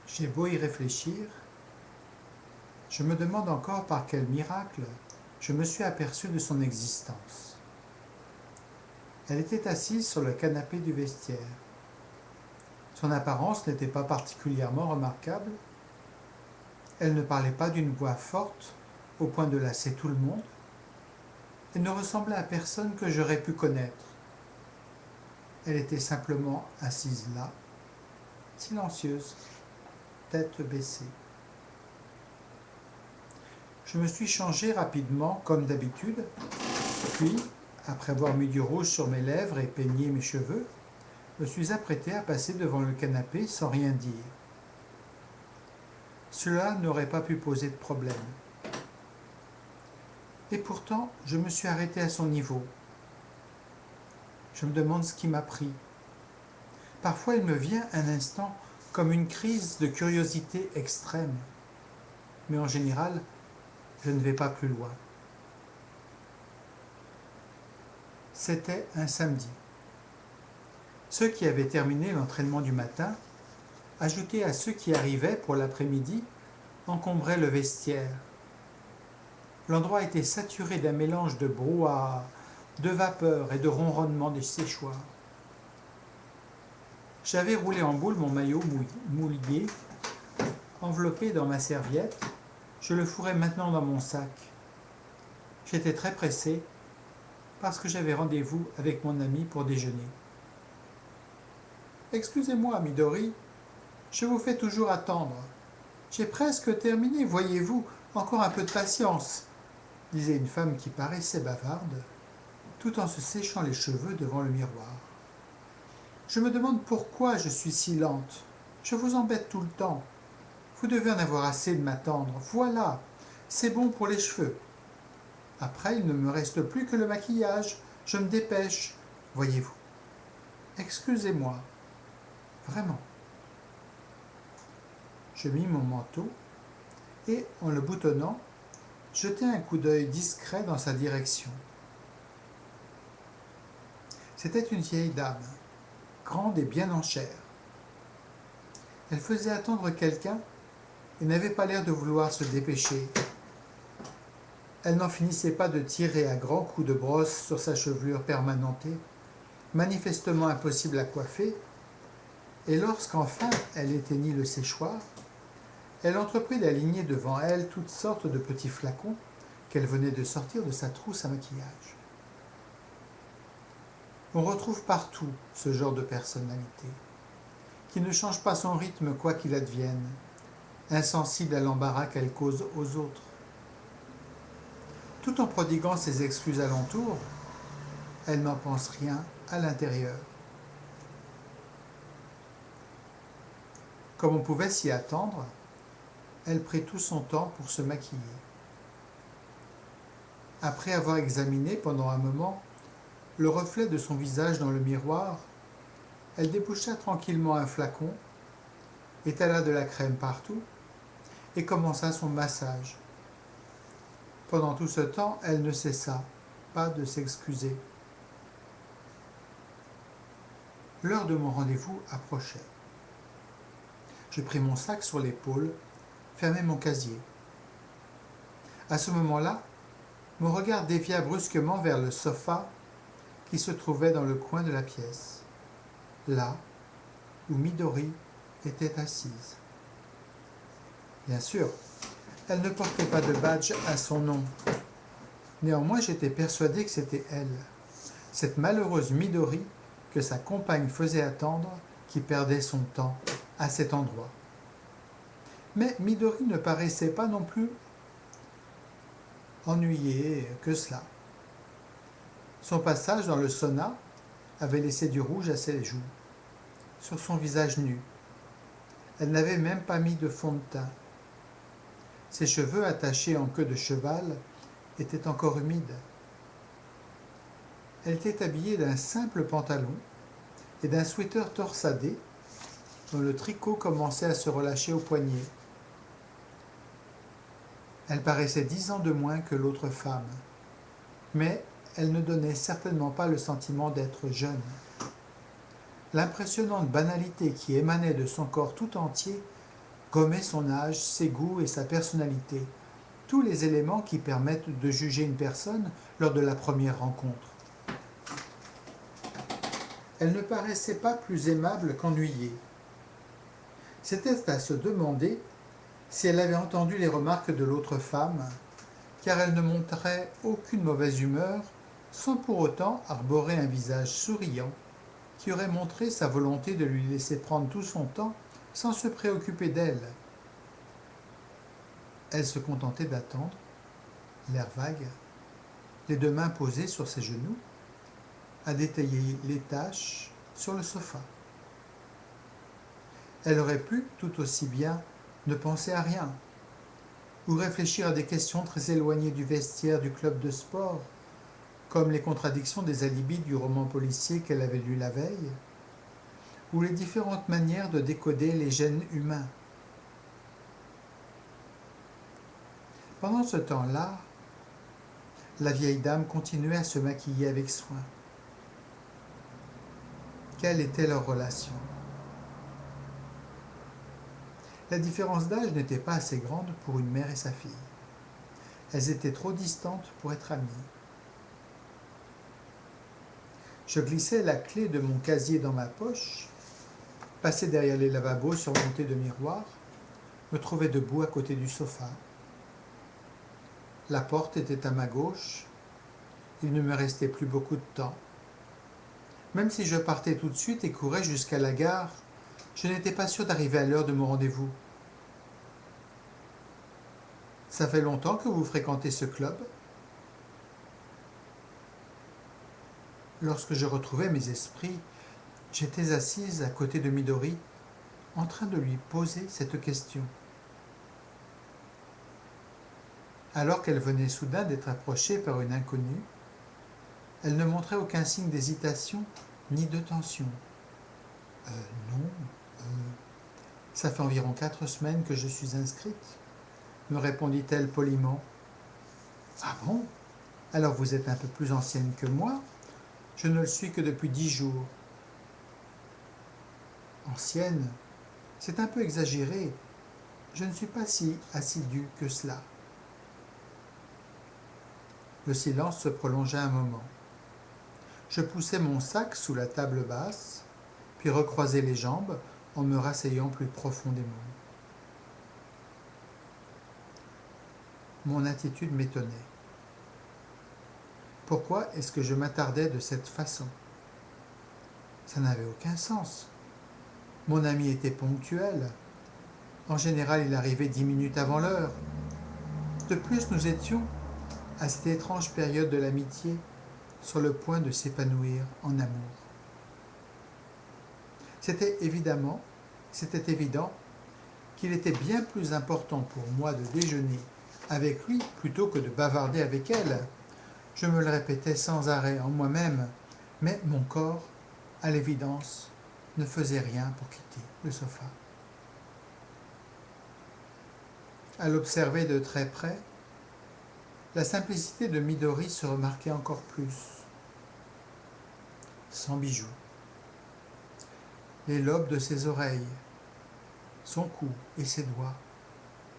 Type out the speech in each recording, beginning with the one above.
J'ai beau y réfléchir, je me demande encore par quel miracle je me suis aperçu de son existence. Elle était assise sur le canapé du vestiaire. Son apparence n'était pas particulièrement remarquable. Elle ne parlait pas d'une voix forte au point de lasser tout le monde. Elle ne ressemblait à personne que j'aurais pu connaître. Elle était simplement assise là, silencieuse, tête baissée. Je me suis changé rapidement, comme d'habitude, puis, après avoir mis du rouge sur mes lèvres et peigné mes cheveux, me suis apprêté à passer devant le canapé sans rien dire. Cela n'aurait pas pu poser de problème. Et pourtant, je me suis arrêté à son niveau. Je me demande ce qui m'a pris. Parfois, il me vient un instant comme une crise de curiosité extrême. Mais en général, je ne vais pas plus loin. C'était un samedi. Ceux qui avaient terminé l'entraînement du matin, ajoutés à ceux qui arrivaient pour l'après-midi, encombraient le vestiaire. L'endroit était saturé d'un mélange de brouhaha, de vapeur et de ronronnement des séchoirs. J'avais roulé en boule mon maillot mouillé, enveloppé dans ma serviette. Je le fourrais maintenant dans mon sac. J'étais très pressé parce que j'avais rendez-vous avec mon ami pour déjeuner. « Excusez-moi, Midori, je vous fais toujours attendre. J'ai presque terminé, voyez-vous, encore un peu de patience, » disait une femme qui paraissait bavarde, tout en se séchant les cheveux devant le miroir. « Je me demande pourquoi je suis si lente. Je vous embête tout le temps. Vous devez en avoir assez de m'attendre. Voilà, c'est bon pour les cheveux. Après, il ne me reste plus que le maquillage. Je me dépêche, voyez-vous. Excusez-moi. Vraiment. » Je mis mon manteau et, en le boutonnant, jetai un coup d'œil discret dans sa direction. C'était une vieille dame, grande et bien en chair. Elle faisait attendre quelqu'un et n'avait pas l'air de vouloir se dépêcher. Elle n'en finissait pas de tirer à grands coups de brosse sur sa chevelure permanentée, manifestement impossible à coiffer, et lorsqu'enfin elle éteignit le séchoir, elle entreprit d'aligner devant elle toutes sortes de petits flacons qu'elle venait de sortir de sa trousse à maquillage. On retrouve partout ce genre de personnalité, qui ne change pas son rythme quoi qu'il advienne, insensible à l'embarras qu'elle cause aux autres. Tout en prodiguant ses excuses alentour, elle n'en pense rien à l'intérieur. Comme on pouvait s'y attendre, elle prit tout son temps pour se maquiller. Après avoir examiné pendant un moment le reflet de son visage dans le miroir, elle déboucha tranquillement un flacon, étala de la crème partout et commença son massage. Pendant tout ce temps, elle ne cessa pas de s'excuser. L'heure de mon rendez-vous approchait. Je pris mon sac sur l'épaule, fermai mon casier. À ce moment-là, mon regard dévia brusquement vers le sofa qui se trouvait dans le coin de la pièce, là où Midori était assise. Bien sûr, elle ne portait pas de badge à son nom. Néanmoins, j'étais persuadé que c'était elle, cette malheureuse Midori que sa compagne faisait attendre, qui perdait son temps à cet endroit. Mais Midori ne paraissait pas non plus ennuyée que cela. Son passage dans le sauna avait laissé du rouge à ses joues, sur son visage nu. Elle n'avait même pas mis de fond de teint. Ses cheveux attachés en queue de cheval étaient encore humides. Elle était habillée d'un simple pantalon et d'un sweater torsadé dont le tricot commençait à se relâcher au poignet. Elle paraissait 10 ans de moins que l'autre femme, mais elle ne donnait certainement pas le sentiment d'être jeune. L'impressionnante banalité qui émanait de son corps tout entier gommer son âge, ses goûts et sa personnalité, tous les éléments qui permettent de juger une personne lors de la première rencontre. Elle ne paraissait pas plus aimable qu'ennuyée. C'était à se demander si elle avait entendu les remarques de l'autre femme, car elle ne montrait aucune mauvaise humeur, sans pour autant arborer un visage souriant qui aurait montré sa volonté de lui laisser prendre tout son temps sans se préoccuper d'elle. Elle se contentait d'attendre, l'air vague, les deux mains posées sur ses genoux, à détailler les tâches sur le sofa. Elle aurait pu tout aussi bien ne penser à rien, ou réfléchir à des questions très éloignées du vestiaire du club de sport, comme les contradictions des alibis du roman policier qu'elle avait lu la veille, ou les différentes manières de décoder les gènes humains. Pendant ce temps-là, la vieille dame continuait à se maquiller avec soin. Quelle était leur relation? La différence d'âge n'était pas assez grande pour une mère et sa fille. Elles étaient trop distantes pour être amies. Je glissais la clé de mon casier dans ma poche, passais derrière les lavabos surmontés de miroirs, me trouvais debout à côté du sofa. La porte était à ma gauche, il ne me restait plus beaucoup de temps. Même si je partais tout de suite et courais jusqu'à la gare, je n'étais pas sûr d'arriver à l'heure de mon rendez-vous. Ça fait longtemps que vous fréquentez ce club? Lorsque je retrouvais mes esprits, j'étais assise à côté de Midori, en train de lui poser cette question. Alors qu'elle venait soudain d'être approchée par une inconnue, elle ne montrait aucun signe d'hésitation ni de tension. Non, ça fait environ 4 semaines que je suis inscrite, me répondit-elle poliment. Ah bon? Alors vous êtes un peu plus ancienne que moi? Je ne le suis que depuis 10 jours. Ancienne, c'est un peu exagéré. Je ne suis pas si assidue que cela. Le silence se prolongea un moment. Je poussai mon sac sous la table basse, puis recroisai les jambes en me rasseyant plus profondément. Mon attitude m'étonnait. Pourquoi est-ce que je m'attardais de cette façon? Ça n'avait aucun sens. Mon ami était ponctuel. En général, il arrivait 10 minutes avant l'heure. De plus, nous étions, à cette étrange période de l'amitié, sur le point de s'épanouir en amour. C'était évident qu'il était bien plus important pour moi de déjeuner avec lui plutôt que de bavarder avec elle. Je me le répétais sans arrêt en moi-même, mais mon corps, à l'évidence, ne faisait rien pour quitter le sofa. À l'observer de très près, la simplicité de Midori se remarquait encore plus. Sans bijoux. Les lobes de ses oreilles, son cou et ses doigts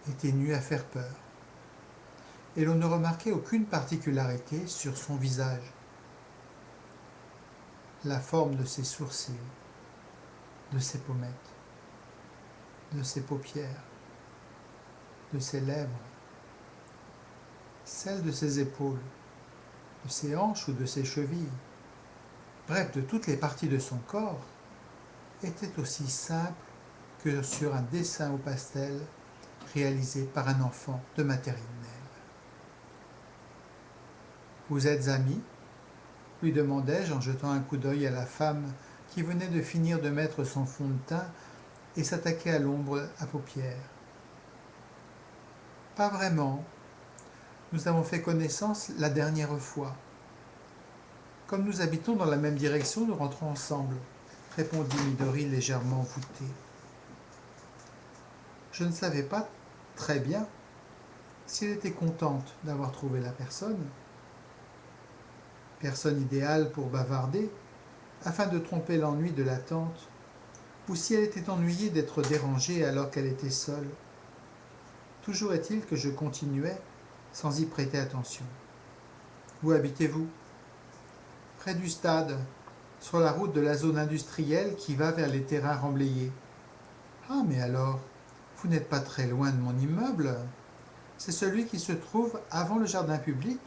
étaient nus à faire peur. Et l'on ne remarquait aucune particularité sur son visage. La forme de ses sourcils, de ses pommettes, de ses paupières, de ses lèvres, celle de ses épaules, de ses hanches ou de ses chevilles, bref, de toutes les parties de son corps, était aussi simple que sur un dessin au pastel réalisé par un enfant de maternelle. « Vous êtes amis ?» lui demandai-je en jetant un coup d'œil à la femme qui venait de finir de mettre son fond de teint et s'attaquer à l'ombre à paupières. « Pas vraiment. Nous avons fait connaissance la dernière fois. Comme nous habitons dans la même direction, nous rentrons ensemble, répondit Midori légèrement voûtée. Je ne savais pas très bien s'il était contente d'avoir trouvé la personne idéale pour bavarder, afin de tromper l'ennui de l'attente, ou si elle était ennuyée d'être dérangée alors qu'elle était seule. Toujours est-il que je continuais sans y prêter attention. Où habitez-vous ? Près du stade, sur la route de la zone industrielle qui va vers les terrains remblayés. Ah, mais alors, vous n'êtes pas très loin de mon immeuble. C'est celui qui se trouve avant le jardin public,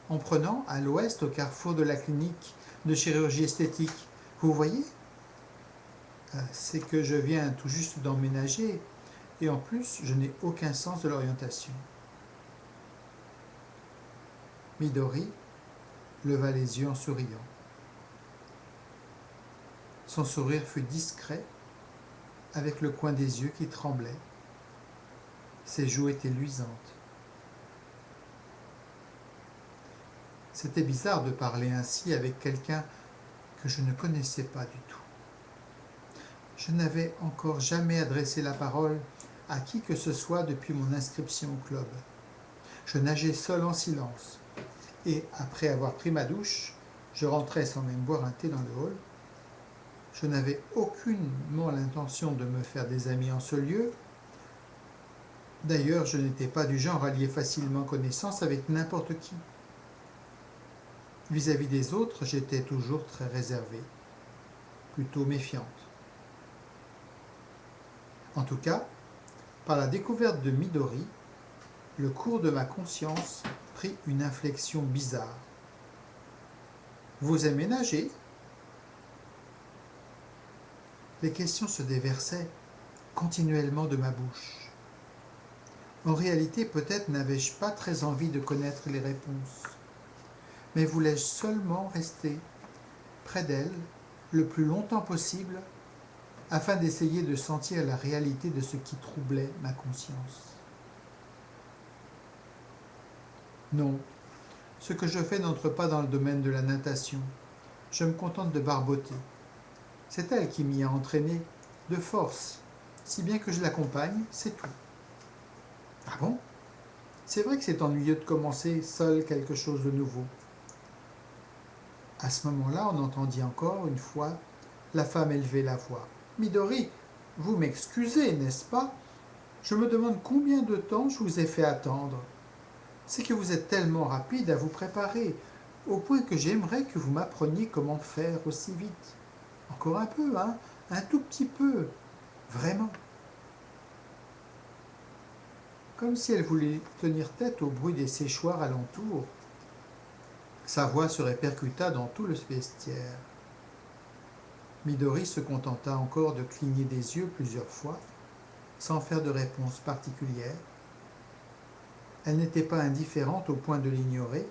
en prenant à l'ouest au carrefour de la clinique de chirurgie esthétique. Vous voyez ? C'est que je viens tout juste d'emménager et en plus, je n'ai aucun sens de l'orientation. Midori leva les yeux en souriant. Son sourire fut discret, avec le coin des yeux qui tremblait. Ses joues étaient luisantes. C'était bizarre de parler ainsi avec quelqu'un que je ne connaissais pas du tout. Je n'avais encore jamais adressé la parole à qui que ce soit depuis mon inscription au club. Je nageais seul en silence, et après avoir pris ma douche, je rentrais sans même boire un thé dans le hall. Je n'avais aucunement l'intention de me faire des amis en ce lieu. D'ailleurs, je n'étais pas du genre à lier facilement connaissance avec n'importe qui. Vis-à-vis des autres, j'étais toujours très réservé, plutôt méfiante. En tout cas, par la découverte de Midori, le cours de ma conscience prit une inflexion bizarre. Vous aimez nager ? Les questions se déversaient continuellement de ma bouche. En réalité, peut-être n'avais-je pas très envie de connaître les réponses, mais voulais-je seulement rester près d'elle le plus longtemps possible afin d'essayer de sentir la réalité de ce qui troublait ma conscience. Non, ce que je fais n'entre pas dans le domaine de la natation. Je me contente de barboter. C'est elle qui m'y a entraîné, de force, si bien que je l'accompagne, c'est tout. Ah bon ? C'est vrai que c'est ennuyeux de commencer seul quelque chose de nouveau. À ce moment-là, on entendit encore une fois la femme élever la voix. « Midori, vous m'excusez, n'est-ce pas ? Je me demande combien de temps je vous ai fait attendre. C'est que vous êtes tellement rapide à vous préparer, au point que j'aimerais que vous m'appreniez comment faire aussi vite. Encore un peu, hein ? Un tout petit peu. Vraiment. » Comme si elle voulait tenir tête au bruit des séchoirs alentour, sa voix se répercuta dans tout le vestiaire. Midori se contenta encore de cligner des yeux plusieurs fois, sans faire de réponse particulière. Elle n'était pas indifférente au point de l'ignorer,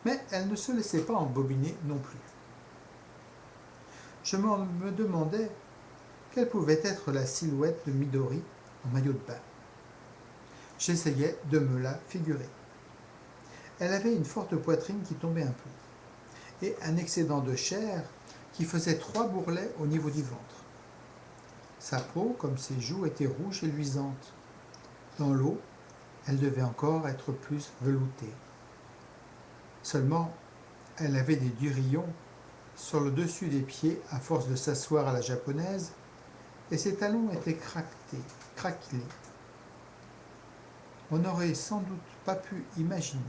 mais elle ne se laissait pas embobiner non plus. Je me demandais quelle pouvait être la silhouette de Midori en maillot de bain. J'essayais de me la figurer. Elle avait une forte poitrine qui tombait un peu, et un excédent de chair qui faisait 3 bourrelets au niveau du ventre. Sa peau, comme ses joues, était rouge et luisante. Dans l'eau, elle devait encore être plus veloutée. Seulement, elle avait des durillons sur le dessus des pieds à force de s'asseoir à la japonaise, et ses talons étaient craquelés. On n'aurait sans doute pas pu imaginer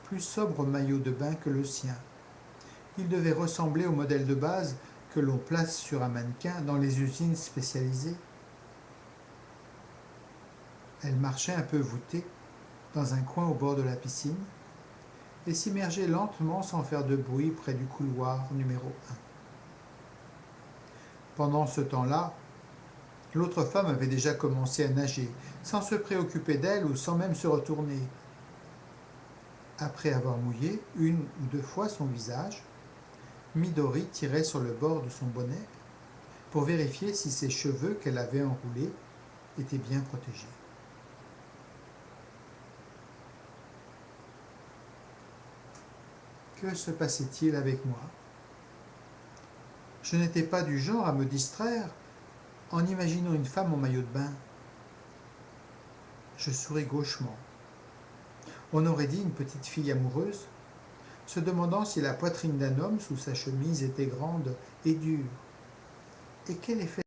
plus sobre maillot de bain que le sien. Il devait ressembler au modèle de base que l'on place sur un mannequin dans les usines spécialisées. Elle marchait un peu voûtée dans un coin au bord de la piscine et s'immergeait lentement sans faire de bruit près du couloir numéro 1. Pendant ce temps-là, l'autre femme avait déjà commencé à nager, sans se préoccuper d'elle ou sans même se retourner. Après avoir mouillé 1 ou 2 fois son visage, Midori tirait sur le bord de son bonnet pour vérifier si ses cheveux qu'elle avait enroulés étaient bien protégés. Que se passait-il avec moi ? Je n'étais pas du genre à me distraire en imaginant une femme en maillot de bain. Je souris gauchement. On aurait dit une petite fille amoureuse, se demandant si la poitrine d'un homme sous sa chemise était grande et dure, et quel effet